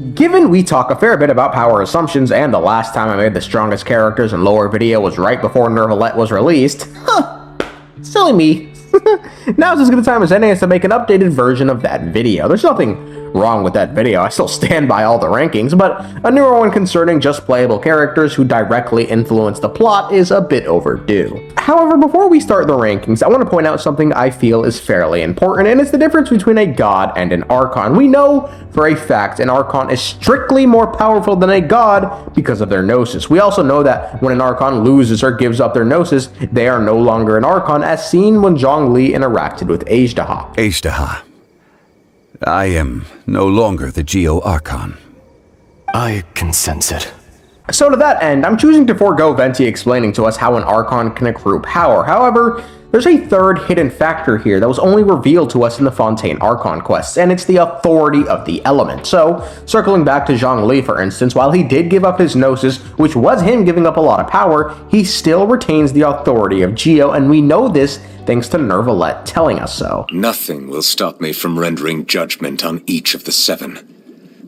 Given we talk a fair bit about power assumptions, and the last time I made the strongest characters in lore video was right before Neuvillette was released, silly me. Now's as good a time as any to make an updated version of that video. There's nothing wrong with that video, I still stand by all the rankings, but a newer one concerning just playable characters who directly influence the plot is a bit overdue. However, before we start the rankings, I want to point out something I feel is fairly important, and it's the difference between a god and an archon. We know for a fact an archon is strictly more powerful than a god because of their gnosis. We also know that when an archon loses or gives up their gnosis, they are no longer an archon, as seen when Zhongli interacted with Ajdaha. Ajdaha. I am no longer the Geo-Archon. I can sense it. So to that end, I'm choosing to forego Venti explaining to us how an Archon can accrue power. However, there's a third hidden factor here that was only revealed to us in the Fontaine Archon quests, and it's the authority of the element. So, circling back to Zhongli for instance, while he did give up his gnosis, which was him giving up a lot of power, he still retains the authority of Geo, and we know this thanks to Neuvillette telling us so. Nothing will stop me from rendering judgment on each of the seven.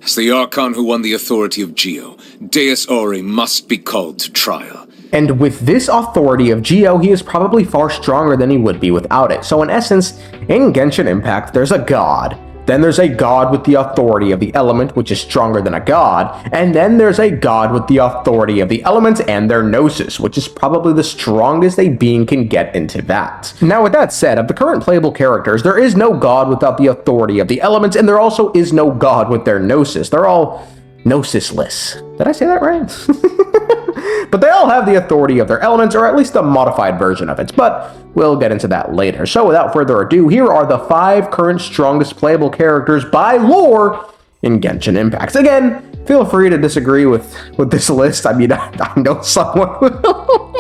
As the Archon who won the authority of Geo, Deus Ori must be called to trial. And with this authority of Geo, he is probably far stronger than he would be without it. So in essence, in Genshin Impact, there's a god. Then there's a god with the authority of the element, which is stronger than a god. And then there's a god with the authority of the elements and their gnosis, which is probably the strongest a being can get into that. Now with that said, of the current playable characters, there is no god without the authority of the elements, and there also is no god with their gnosis. They're all gnosisless. Did I say that right? But they all have the authority of their elements, or at least a modified version of it, but we'll get into that later. So without further ado, here are the 5 current strongest playable characters by lore in Genshin Impact. Again, feel free to disagree with this list. I mean, I know someone will.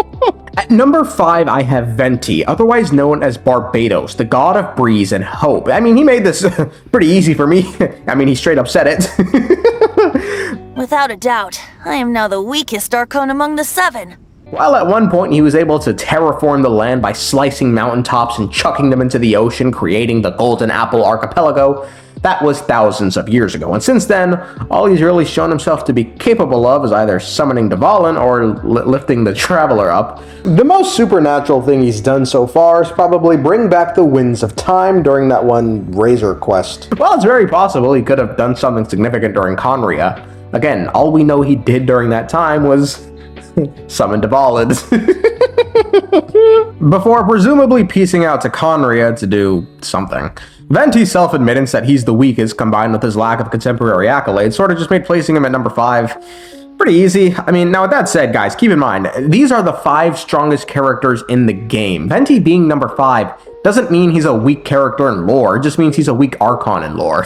At number 5, I have Venti, otherwise known as Barbatos, the god of breeze and hope. I mean, he made this pretty easy for me. I mean, he straight up said it. Without a doubt, I am now the weakest Archon among the 7. While at one point he was able to terraform the land by slicing mountaintops and chucking them into the ocean, creating the Golden Apple Archipelago, that was thousands of years ago. And since then, all he's really shown himself to be capable of is either summoning Dvalin or lifting the Traveler up. The most supernatural thing he's done so far is probably bring back the Winds of Time during that one Razor quest. Well, it's very possible he could have done something significant during Conria. Again, all we know he did during that time was summon Dvalin. Before presumably piecing out to Conria to do something. Venti's self-admittance that he's the weakest, combined with his lack of contemporary accolades, sort of just made placing him at number 5 pretty easy. I mean, now with that said, guys, keep in mind, these are the 5 strongest characters in the game. Venti being number 5 doesn't mean he's a weak character in lore, it just means he's a weak Archon in lore.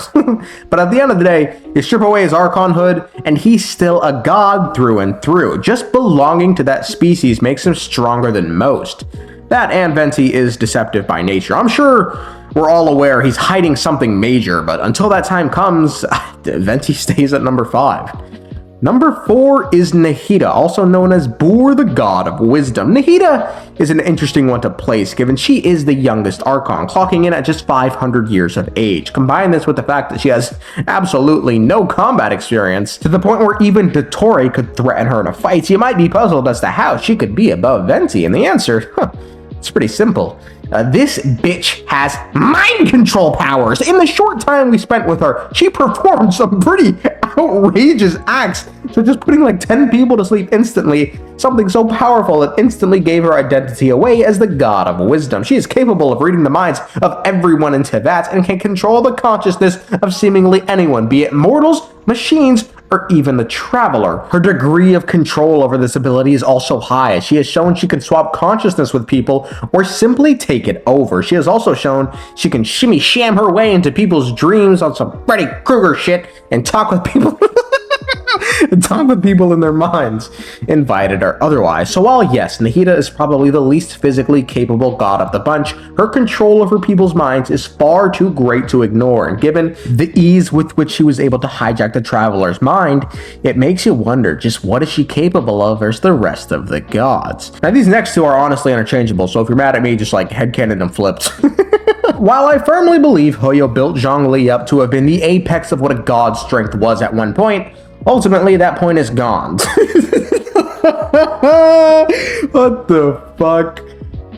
But at the end of the day, you strip away his Archon hood, and he's still a god through and through. Just belonging to that species makes him stronger than most. That and Venti is deceptive by nature. I'm sure we're all aware he's hiding something major, but until that time comes, Venti stays at number 5. Number 4 is Nahida, also known as Buer, the god of wisdom. Nahida is an interesting one to place, given she is the youngest Archon, clocking in at just 500 years of age. Combine this with the fact that she has absolutely no combat experience, to the point where even Dottore could threaten her in a fight. You might be puzzled as to how she could be above Venti, and the answer, it's pretty simple. This bitch has mind control powers. In the short time we spent with her, she performed some pretty outrageous acts, such as putting like 10 people to sleep instantly, something so powerful it instantly gave her identity away as the god of wisdom. She is capable of reading the minds of everyone in Teyvat and can control the consciousness of seemingly anyone, be it mortals, machines, or even the Traveler. Her degree of control over this ability is also high, as she has shown she can swap consciousness with people or simply take it over. She has also shown she can shimmy sham her way into people's dreams on some Freddy Krueger shit and talk with people talk with people in their minds, invited or otherwise. So while yes, Nahida is probably the least physically capable god of the bunch, her control over people's minds is far too great to ignore, and given the ease with which she was able to hijack the Traveler's mind, it makes you wonder just what is she capable of versus the rest of the gods. Now these next two are honestly interchangeable, so if you're mad at me, just like headcanon them flipped. While I firmly believe Hoyo built Zhongli up to have been the apex of what a god's strength was at one point, ultimately that point is gone. What the fuck?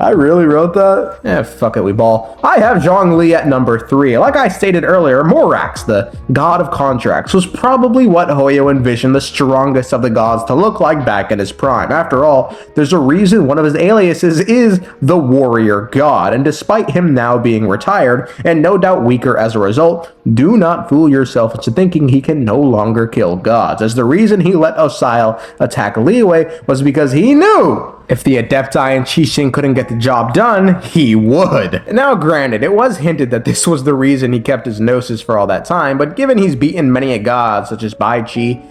I really wrote that? Eh, fuck it, we ball. I have Zhongli at number 3. Like I stated earlier, Morax, the god of contracts, was probably what Hoyo envisioned the strongest of the gods to look like back in his prime. After all, there's a reason one of his aliases is the warrior god, and despite him now being retired, and no doubt weaker as a result, do not fool yourself into thinking he can no longer kill gods, as the reason he let Osile attack Liyue was because he knew if the Adepti and Qixing couldn't get the job done, he would. Now granted, it was hinted that this was the reason he kept his gnosis for all that time, but given he's beaten many a god such as Bai Qi,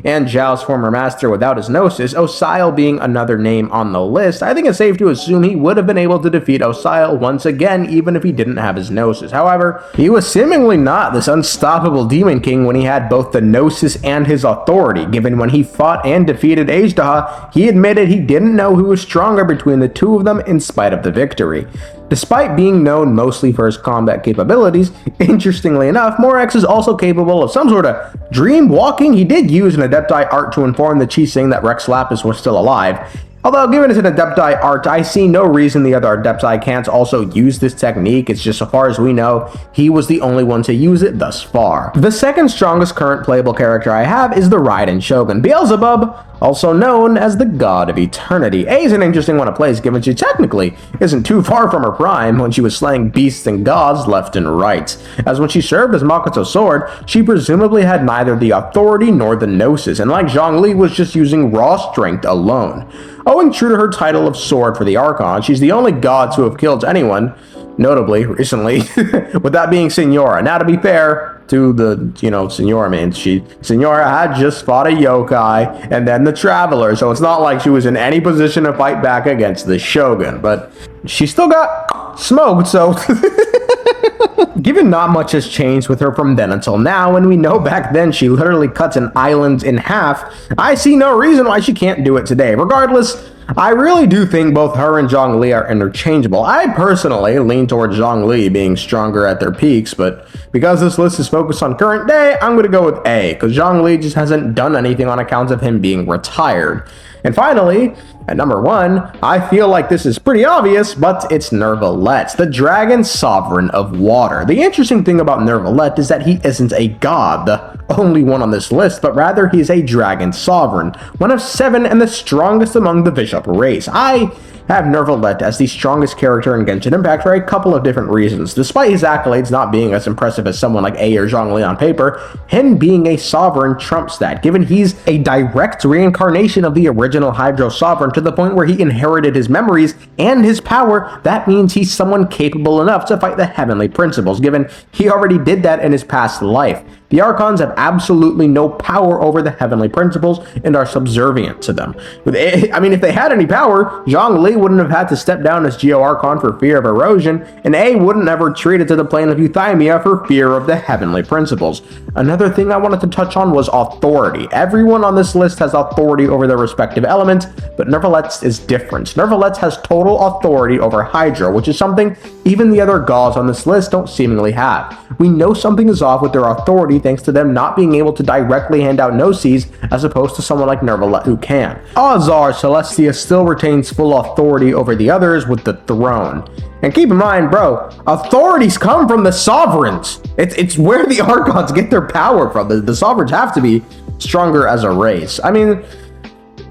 and Zhao's former master without his gnosis, Osile being another name on the list, I think it's safe to assume he would have been able to defeat Osile once again even if he didn't have his gnosis. However, he was seemingly not this unstoppable demon king when he had both the gnosis and his authority, given when he fought and defeated Ajdaha, he admitted he didn't know who was stronger between the two of them in spite of the victory. Despite being known mostly for his combat capabilities, interestingly enough, Morax is also capable of some sort of dream walking. He did use an Adepti art to inform the Qixing that Rex Lapis was still alive. Although, given it's an Adepti art, I see no reason the other Adepti can't also use this technique. It's just, so far as we know, he was the only one to use it thus far. The second strongest current playable character I have is the Raiden Shogun, Beelzebub, also known as the God of Eternity. A is an interesting one to place, given she technically isn't too far from her prime when she was slaying beasts and gods left and right. As when she served as Makoto's sword, she presumably had neither the authority nor the gnosis, and like Zhongli, was just using raw strength alone. Owing true to her title of Sword for the Archon, she's the only god to have killed anyone, notably, recently, with that being Signora. Now, to be fair to the, Signora means Signora had just fought a yokai and then the Traveler, so it's not like she was in any position to fight back against the Shogun, but she still got smoked, so... Given not much has changed with her from then until now, and we know back then she literally cuts an island in half, I see no reason why she can't do it today. Regardless, I really do think both her and Zhongli are interchangeable. I personally lean towards Zhongli being stronger at their peaks, but because this list is focused on current day, I'm going to go with A, because Zhongli just hasn't done anything on account of him being retired. And finally, at number 1, I feel like this is pretty obvious, but it's Neuvillette, the Dragon Sovereign of Water. The interesting thing about Neuvillette is that he isn't a god, the only one on this list, but rather he is a Dragon Sovereign, one of 7 and the strongest among the Bishop race. I have Neuvillette as the strongest character in Genshin Impact for a couple of different reasons. Despite his accolades not being as impressive as someone like A or Zhongli on paper, him being a sovereign trumps that, given he's a direct reincarnation of the original Hydro Sovereign to the point where he inherited his memories and his power. That means he's someone capable enough to fight the Heavenly Principles, given he already did that in his past life. The Archons have absolutely no power over the Heavenly Principles and are subservient to them. If they had any power, Zhongli wouldn't have had to step down as Geo Archon for fear of erosion, and A wouldn't have retreated to the plane of Euthymia for fear of the Heavenly Principles. Another thing I wanted to touch on was authority. Everyone on this list has authority over their respective element, but Neuvillette's is different. Neuvillette's has total authority over Hydra, which is something even the other gods on this list don't seemingly have. We know something is off with their authority thanks to them not being able to directly hand out gnosis as opposed to someone like Neuvillette who can. Odds are Celestia still retains full authority over the others with the throne. And keep in mind, bro, authorities come from the sovereigns. It's where the Archons get their power from. The sovereigns have to be stronger as a race. I mean,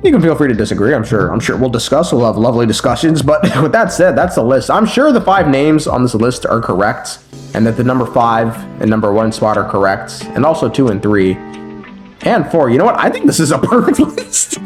you can feel free to disagree. I'm sure we'll discuss. We'll have lovely discussions. But with that said, that's the list. I'm sure the 5 names on this list are correct, and that the number 5 and number 1 spot are correct, and also 2 and 3 and 4. You know what? I think this is a perfect list.